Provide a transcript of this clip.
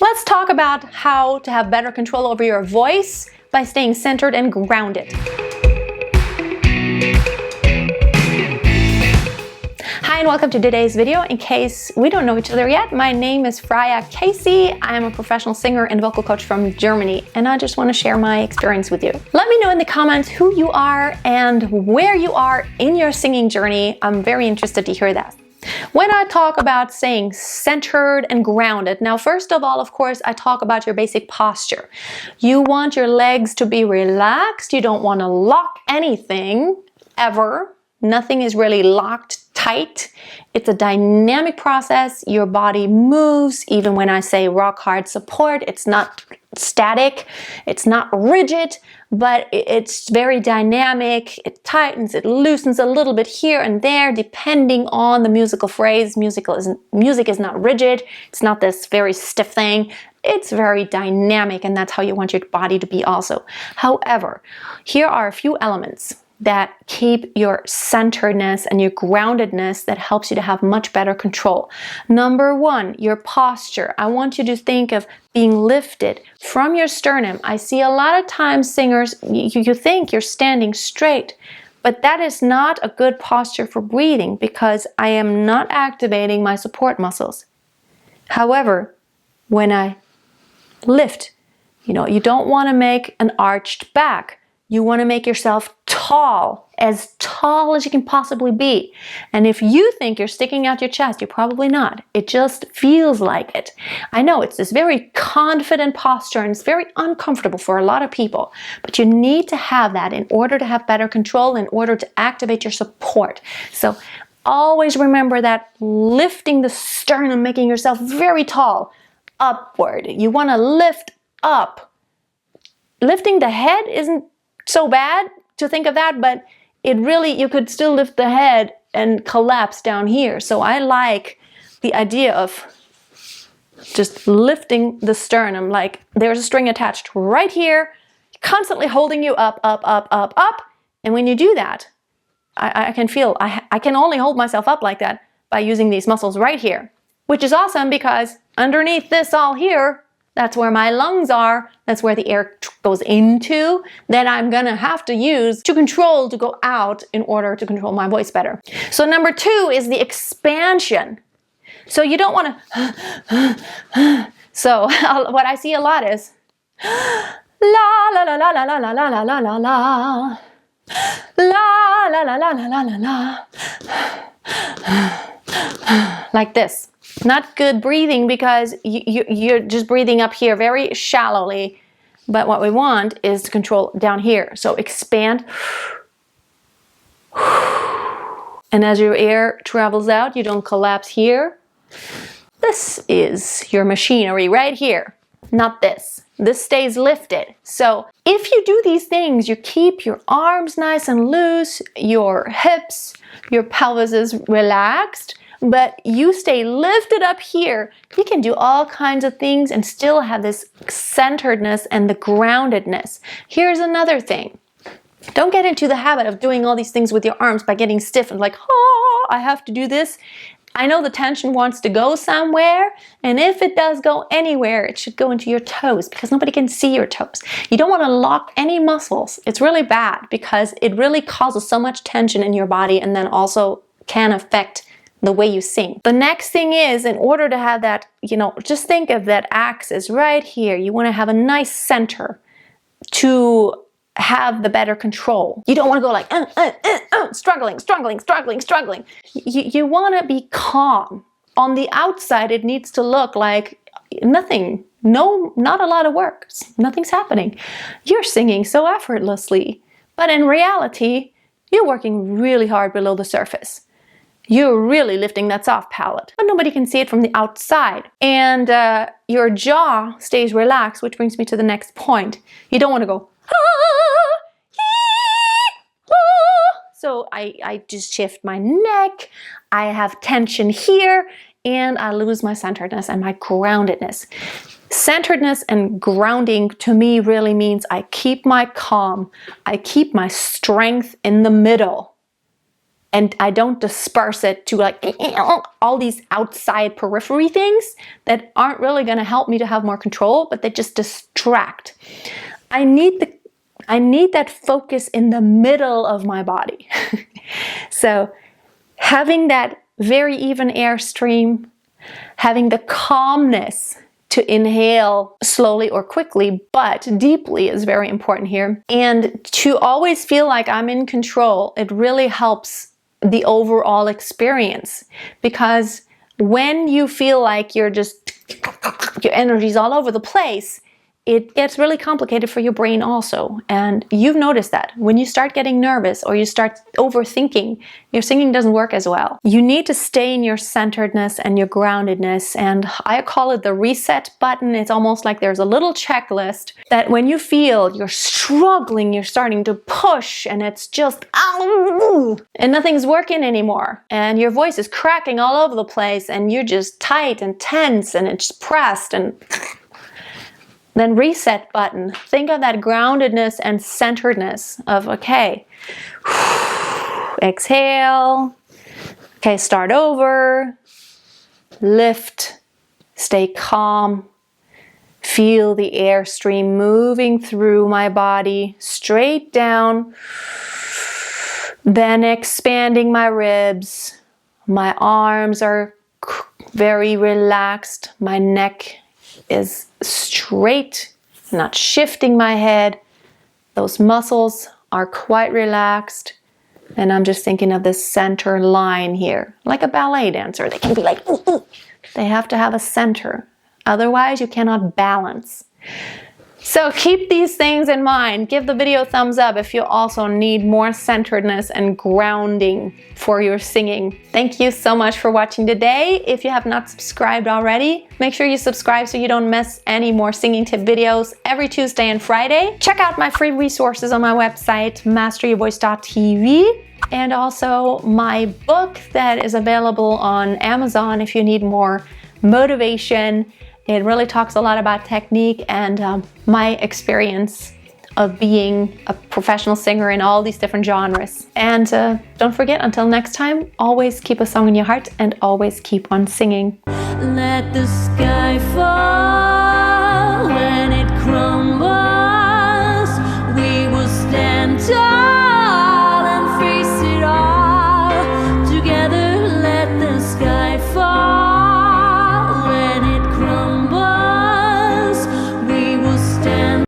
Let's talk about how to have better control over your voice by staying centered and grounded. Hi and welcome to today's video. In case we don't know each other yet, my name is Freya Casey. I am a professional singer and vocal coach from Germany, and I just want to share my experience with you. Let me know in the comments who you are and where you are in your singing journey. I'm very interested to hear that. When I talk about staying centered and grounded, now first of all, of course, I talk about your basic posture. You want your legs to be relaxed. You don't want to lock anything ever. Nothing is really locked tight. It's a dynamic process. Your body moves. Even when I say rock hard support, it's not static, it's not rigid, but it's very dynamic. It tightens, it loosens a little bit here and there depending on the musical phrase. Music is not rigid. It's not this very stiff thing. It's very dynamic, and that's how you want your body to be also. However, here are a few elements that keep your centeredness and your groundedness that helps you to have much better control. Number one, your posture. I want you to think of being lifted from your sternum. I see a lot of times singers, you think you're standing straight, but that is not a good posture for breathing because I am not activating my support muscles. However, when I lift, you don't want to make an arched back. You want to make yourself tall as you can possibly be. And if you think you're sticking out your chest, you're probably not. It just feels like it. I know it's this very confident posture and it's very uncomfortable for a lot of people, but you need to have that in order to have better control, in order to activate your support. So always remember that lifting the sternum, making yourself very tall, upward. You want to lift up. Lifting the head isn't so bad to think of that, but you could still lift the head and collapse down here. So I like the idea of just lifting the sternum, like there's a string attached right here, constantly holding you up, up, up, up, up. And when you do that, I can feel, I can only hold myself up like that by using these muscles right here, which is awesome because underneath this all here, that's where my lungs are. That's where the air goes into that I'm gonna have to use to go out in order to control my voice better. So number two is the expansion. So you don't wanna, so what I see a lot is la la la la la la la la la la la la la la la la la la la like this. Not good breathing because you're just breathing up here very shallowly. But what we want is to control down here. So expand. And as your air travels out, you don't collapse here. This is your machinery right here, not this. This stays lifted. So if you do these things, you keep your arms nice and loose, your hips, your pelvis is relaxed, but you stay lifted up here, you can do all kinds of things and still have this centeredness and the groundedness. Here's another thing. Don't get into the habit of doing all these things with your arms by getting stiff and like, oh, I have to do this. I know the tension wants to go somewhere, and if it does go anywhere, it should go into your toes because nobody can see your toes. You don't want to lock any muscles. It's really bad because it really causes so much tension in your body and then also can affect the way you sing. The next thing is, in order to have that, just think of that axis right here. You want to have a nice center to have the better control. You don't want to go like, struggling. You want to be calm. On the outside, it needs to look like nothing. No, not a lot of work. Nothing's happening. You're singing so effortlessly. But in reality, you're working really hard below the surface. You're really lifting that soft palate, but nobody can see it from the outside. And your jaw stays relaxed, which brings me to the next point. You don't want to go, so I just shift my neck, I have tension here, and I lose my centeredness and my groundedness. Centeredness and grounding to me really means I keep my calm, I keep my strength in the middle. and I don't disperse it to like all these outside periphery things that aren't really going to help me to have more control, but they just distract. I need that focus in the middle of my body. So having that very even airstream, having the calmness to inhale slowly or quickly, but deeply is very important here. And to always feel like I'm in control, it really helps the overall experience. Because when you feel like your energy's all over the place, it gets really complicated for your brain also. And you've noticed that when you start getting nervous or you start overthinking, your singing doesn't work as well. You need to stay in your centeredness and your groundedness. And I call it the reset button. It's almost like there's a little checklist that when you feel you're struggling, you're starting to push and it's just, and nothing's working anymore. And your voice is cracking all over the place and you're just tight and tense and it's pressed and... Then reset button. Think of that groundedness and centeredness of, okay, exhale, okay, start over, lift, stay calm, feel the airstream moving through my body, straight down, then expanding my ribs. My arms are very relaxed, my neck is straight, not shifting my head. Those muscles are quite relaxed. And I'm just thinking of this center line here. Like a ballet dancer, they can be like, ooh, ooh. They have to have a center. Otherwise, you cannot balance. So keep these things in mind. Give the video a thumbs up if you also need more centeredness and grounding for your singing. Thank you so much for watching today. If you have not subscribed already, make sure you subscribe so you don't miss any more singing tip videos every Tuesday and Friday. Check out my free resources on my website, masteryourvoice.tv, and also my book that is available on Amazon if you need more motivation. It really talks a lot about technique and my experience of being a professional singer in all these different genres. And don't forget, until next time, always keep a song in your heart and always keep on singing. Let the sky fall when it crumbles.